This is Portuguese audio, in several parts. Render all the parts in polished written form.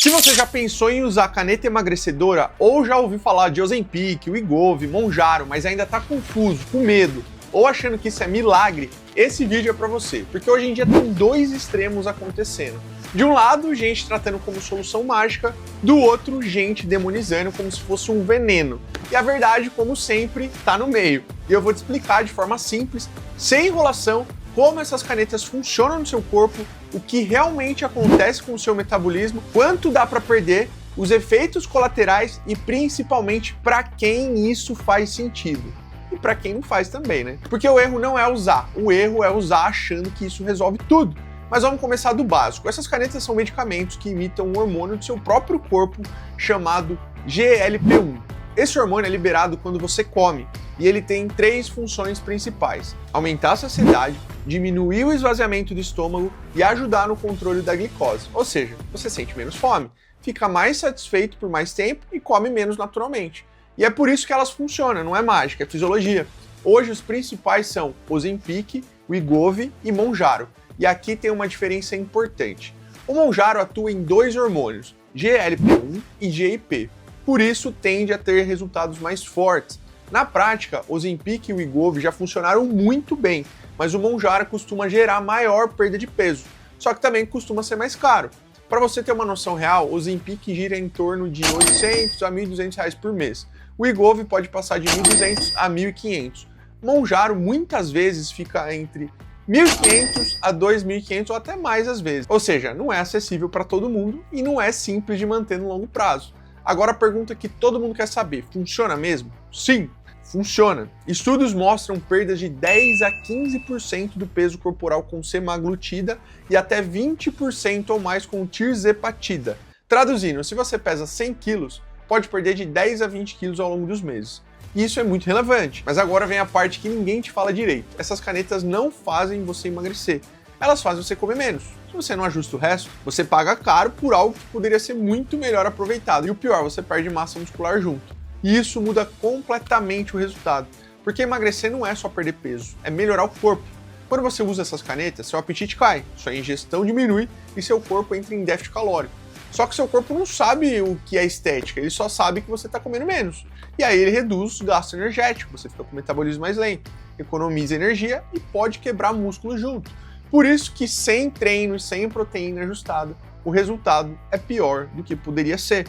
Se você já pensou em usar caneta emagrecedora ou já ouviu falar de Ozempic, Wegovy, Mounjaro, mas ainda está confuso, com medo ou achando que isso é milagre, esse vídeo é para você, porque hoje em dia tem dois extremos acontecendo. De um lado, gente tratando como solução mágica, do outro, gente demonizando como se fosse um veneno. E a verdade, como sempre, está no meio. E eu vou te explicar de forma simples, sem enrolação, como essas canetas funcionam no seu corpo, o que realmente acontece com o seu metabolismo, quanto dá para perder, os efeitos colaterais e principalmente para quem isso faz sentido. E para quem não faz também, né? Porque o erro não é usar, o erro é usar achando que isso resolve tudo. Mas vamos começar do básico. Essas canetas são medicamentos que imitam um hormônio do seu próprio corpo chamado GLP-1. Esse hormônio é liberado quando você come e ele tem três funções principais: aumentar a saciedade, diminuir o esvaziamento do estômago e ajudar no controle da glicose. Ou seja, você sente menos fome, fica mais satisfeito por mais tempo e come menos naturalmente. E é por isso que elas funcionam, não é mágica, é fisiologia. Hoje os principais são Ozempic, Wegovy e Mounjaro. E aqui tem uma diferença importante. O Mounjaro atua em dois hormônios, GLP-1 e GIP. Por isso tende a ter resultados mais fortes. Na prática, Ozempic e Wegovy já funcionaram muito bem, mas o Mounjaro costuma gerar maior perda de peso, só que também costuma ser mais caro. Para você ter uma noção real, o Ozempic gira em torno de R$ 800 a R$ 1.200 por mês. O Wegovy pode passar de R$ 1.200 a R$ 1.500. Mounjaro muitas vezes fica entre R$ 1.500 a R$ 2.500 ou até mais às vezes. Ou seja, não é acessível para todo mundo e não é simples de manter no longo prazo. Agora a pergunta que todo mundo quer saber, funciona mesmo? Sim, funciona. Estudos mostram perdas de 10 a 15% do peso corporal com semaglutida e até 20% ou mais com tirzepatida. Traduzindo, se você pesa 100 quilos, pode perder de 10 a 20 quilos ao longo dos meses. E isso é muito relevante. Mas agora vem a parte que ninguém te fala direito. Essas canetas não fazem você emagrecer. Elas fazem você comer menos. Se você não ajusta o resto, você paga caro por algo que poderia ser muito melhor aproveitado. E o pior, você perde massa muscular junto. E isso muda completamente o resultado. Porque emagrecer não é só perder peso, é melhorar o corpo. Quando você usa essas canetas, seu apetite cai, sua ingestão diminui e seu corpo entra em déficit calórico. Só que seu corpo não sabe o que é estética, ele só sabe que você está comendo menos. E aí ele reduz o gasto energético, você fica com o metabolismo mais lento, economiza energia e pode quebrar músculo junto. Por isso que sem treino e sem proteína ajustada, o resultado é pior do que poderia ser.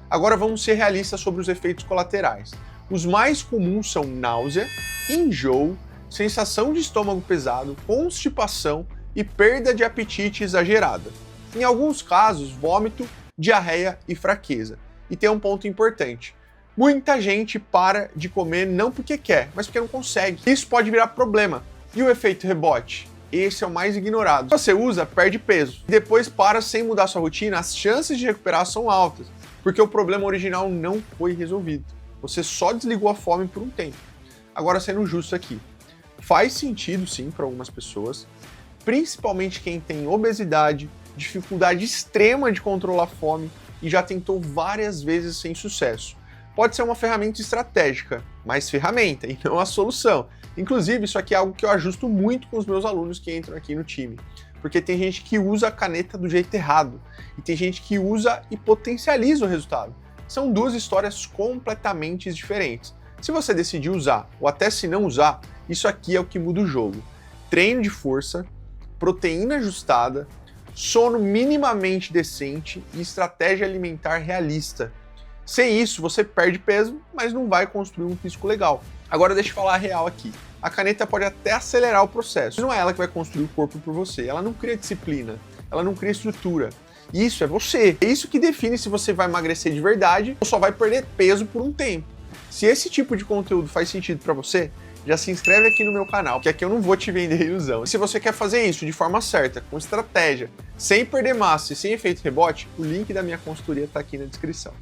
Agora vamos ser realistas sobre os efeitos colaterais. Os mais comuns são náusea, enjoo, sensação de estômago pesado, constipação e perda de apetite exagerada. Em alguns casos, vômito, diarreia e fraqueza. E tem um ponto importante. Muita gente para de comer não porque quer, mas porque não consegue. Isso pode virar problema. E o efeito rebote? Esse é o mais ignorado. Se você usa, perde peso. E depois para sem mudar sua rotina, as chances de recuperar são altas, porque o problema original não foi resolvido. Você só desligou a fome por um tempo. Agora, sendo justo aqui, faz sentido sim para algumas pessoas, principalmente quem tem obesidade, dificuldade extrema de controlar a fome e já tentou várias vezes sem sucesso. Pode ser uma ferramenta estratégica, mas ferramenta e não a solução. Inclusive, isso aqui é algo que eu ajusto muito com os meus alunos que entram aqui no time. Porque tem gente que usa a caneta do jeito errado e tem gente que usa e potencializa o resultado. São duas histórias completamente diferentes. Se você decidir usar ou até se não usar, isso aqui é o que muda o jogo. Treino de força, proteína ajustada, sono minimamente decente e estratégia alimentar realista. Sem isso, você perde peso, mas não vai construir um físico legal. Agora deixa eu falar a real aqui. A caneta pode até acelerar o processo. Não é ela que vai construir o corpo por você. Ela não cria disciplina, ela não cria estrutura. Isso é você. É isso que define se você vai emagrecer de verdade ou só vai perder peso por um tempo. Se esse tipo de conteúdo faz sentido para você, já se inscreve aqui no meu canal, que aqui eu não vou te vender ilusão. E se você quer fazer isso de forma certa, com estratégia, sem perder massa e sem efeito rebote, o link da minha consultoria está aqui na descrição.